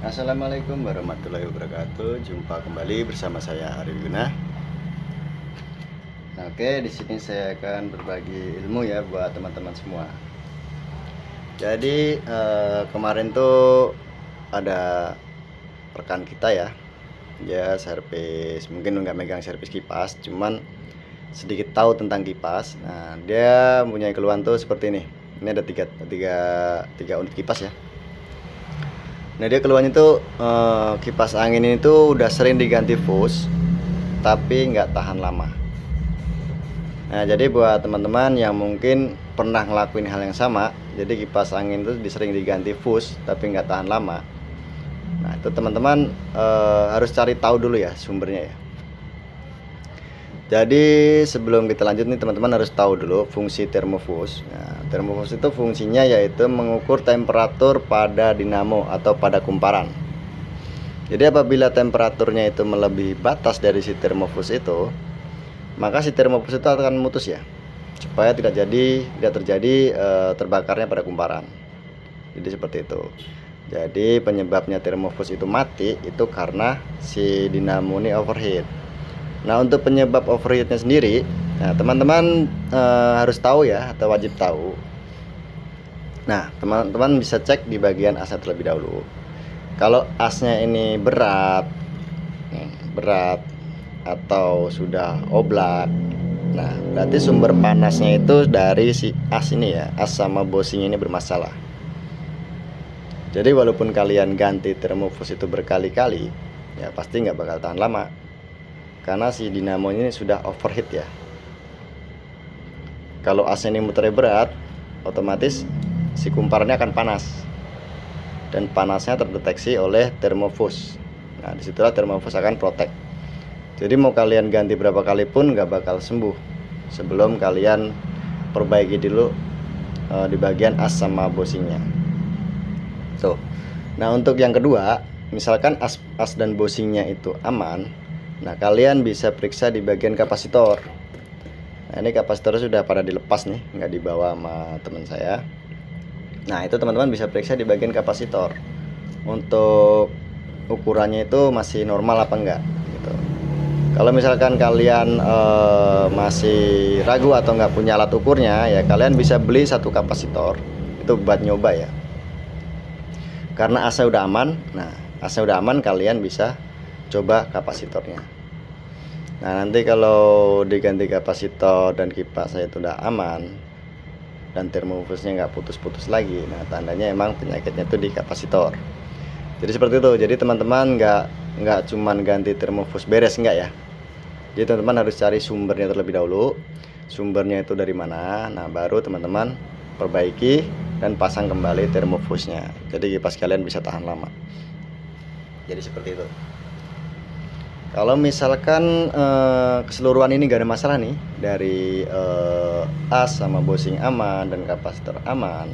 Assalamualaikum warahmatullahi wabarakatuh. Jumpa kembali bersama saya Arif Yuna. Nah, oke, di sini saya akan berbagi ilmu ya buat teman-teman semua. Jadi kemarin tuh ada rekan kita ya, dia servis, mungkin nggak megang servis kipas, cuman sedikit tahu tentang kipas. Nah, dia punya keluhan tuh seperti ini. Ini ada tiga unit kipas ya. Nah, dia keluhannya itu kipas angin ini tuh udah sering diganti fuse tapi nggak tahan lama. Nah, jadi buat teman-teman yang mungkin pernah ngelakuin hal yang sama, jadi kipas angin itu sering diganti fuse tapi nggak tahan lama. Nah, itu teman-teman harus cari tahu dulu ya sumbernya ya. Jadi sebelum kita lanjut nih, teman-teman harus tahu dulu fungsi termofuse. Nah, termofuse itu fungsinya yaitu mengukur temperatur pada dinamo atau pada kumparan. Jadi apabila temperaturnya itu melebihi batas dari si termofuse itu, maka si termofuse itu akan memutus ya, supaya tidak terjadi terbakarnya pada kumparan. Jadi seperti itu. Jadi penyebabnya termofuse itu mati itu karena si dinamo ini overheat. Nah, untuk penyebab overheatnya sendiri, nah teman-teman harus tahu ya, atau wajib tahu. Nah, teman-teman bisa cek di bagian asnya terlebih dahulu. Kalau asnya ini berat atau sudah oblak, nah berarti sumber panasnya itu dari si as ini ya, as sama bosing ini bermasalah. Jadi walaupun kalian ganti termofuse itu berkali-kali, ya pasti nggak bakal tahan lama. Karena si dinamo ini sudah overheat ya. Kalau asnya ini muternya berat, otomatis si kumparannya akan panas, dan panasnya terdeteksi oleh termofuse. Nah, disitulah termofuse akan protect. Jadi mau kalian ganti berapa kali pun nggak bakal sembuh sebelum kalian perbaiki dulu di bagian as sama bosingnya. Tuh. Nah, untuk yang kedua, misalkan as dan bosingnya itu aman, nah kalian bisa periksa di bagian kapasitor. Nah, ini kapasitor sudah pada dilepas nih, nggak dibawa sama teman saya. Nah, itu teman-teman bisa periksa di bagian kapasitor untuk ukurannya itu masih normal apa enggak gitu. Kalau misalkan kalian masih ragu atau nggak punya alat ukurnya, ya kalian bisa beli satu kapasitor itu buat nyoba ya. Karena asnya udah aman, nah asnya udah aman, kalian bisa coba kapasitornya. Nah, nanti kalau diganti kapasitor dan kipas saya itu udah aman dan termofusnya nggak putus-putus lagi, nah tandanya emang penyakitnya itu di kapasitor. Jadi seperti itu. Jadi teman-teman nggak cuman ganti termofus beres, enggak ya. Jadi teman-teman harus cari sumbernya terlebih dahulu. Sumbernya itu dari mana? Nah, baru teman-teman perbaiki dan pasang kembali termofusnya. Jadi kipas kalian bisa tahan lama. Jadi seperti itu. Kalau misalkan keseluruhan ini gak ada masalah nih, dari as sama bosing aman dan kapasitor aman,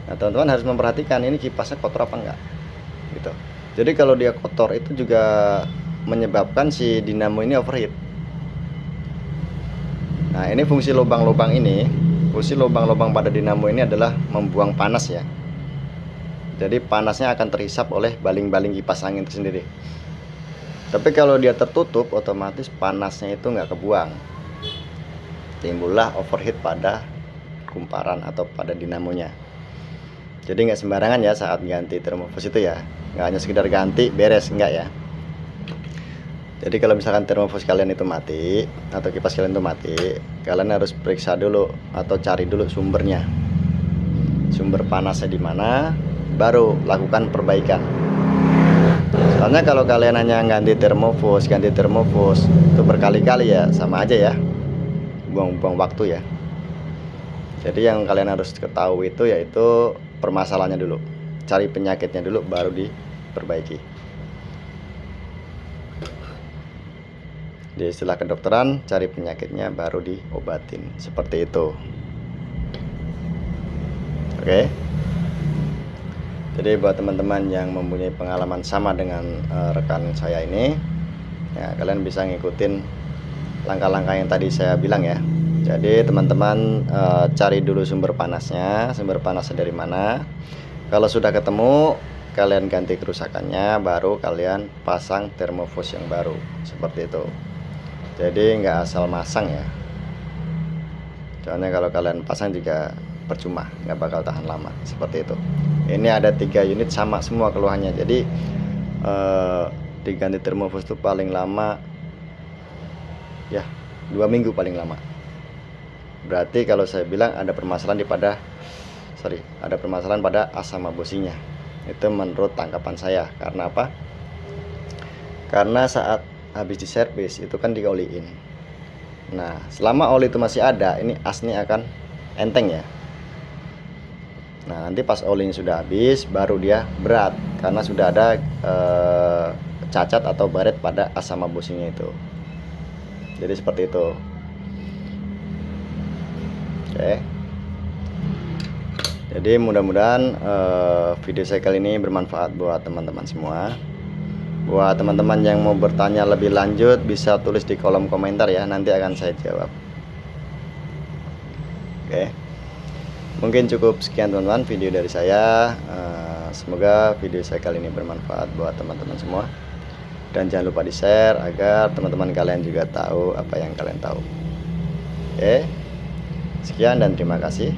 nah teman-teman harus memperhatikan ini kipasnya kotor apa enggak gitu. Jadi kalau dia kotor itu juga menyebabkan si dinamo ini overheat. Nah, ini fungsi lubang-lubang pada dinamo ini adalah membuang panas ya. Jadi panasnya akan terhisap oleh baling-baling kipas angin itu sendiri. Tapi kalau dia tertutup, otomatis panasnya itu nggak kebuang. Timbullah overheat pada kumparan atau pada dinamonya. Jadi nggak sembarangan ya saat ganti termofuse itu ya. Nggak hanya sekedar ganti beres, nggak ya. Jadi kalau misalkan termofuse kalian itu mati atau kipas kalian itu mati, kalian harus periksa dulu atau cari dulu sumbernya. Sumber panasnya di mana, baru lakukan perbaikan. Soalnya kalau kalian hanya ganti termofus itu berkali-kali ya, sama aja ya, buang-buang waktu ya. Jadi yang kalian harus ketahui itu yaitu permasalahannya dulu, cari penyakitnya dulu, baru diperbaiki. Di istilah kedokteran, cari penyakitnya baru diobatin, seperti itu. Oke. Jadi buat teman-teman yang mempunyai pengalaman sama dengan rekan saya ini, ya kalian bisa ngikutin langkah-langkah yang tadi saya bilang ya. Jadi teman-teman cari dulu sumber panasnya dari mana. Kalau sudah ketemu, kalian ganti kerusakannya, baru kalian pasang termofos yang baru, seperti itu. Jadi nggak asal masang ya, soalnya kalau kalian pasang juga percuma, nggak bakal tahan lama, seperti itu. Ini ada 3 unit sama semua keluhannya. Jadi diganti termofos itu paling lama ya 2 minggu paling lama. Berarti kalau saya bilang ada permasalahan ada permasalahan pada asam businya. Itu menurut tangkapan saya. Karena apa? Karena saat habis diservis itu kan dioliin. Nah, selama oli itu masih ada, ini asnya akan enteng ya. Nah, nanti pas olinya sudah habis, baru dia berat karena sudah ada cacat atau baret pada asam businya itu. Jadi seperti itu. Oke. Jadi mudah-mudahan video saya kali ini bermanfaat buat teman-teman semua. Buat teman-teman yang mau bertanya lebih lanjut, bisa tulis di kolom komentar ya, nanti akan saya jawab. Oke. Mungkin cukup sekian teman-teman video dari saya. Semoga video saya kali ini bermanfaat buat teman-teman semua. Dan jangan lupa di-share agar teman-teman kalian juga tahu apa yang kalian tahu. Oke. Sekian dan terima kasih.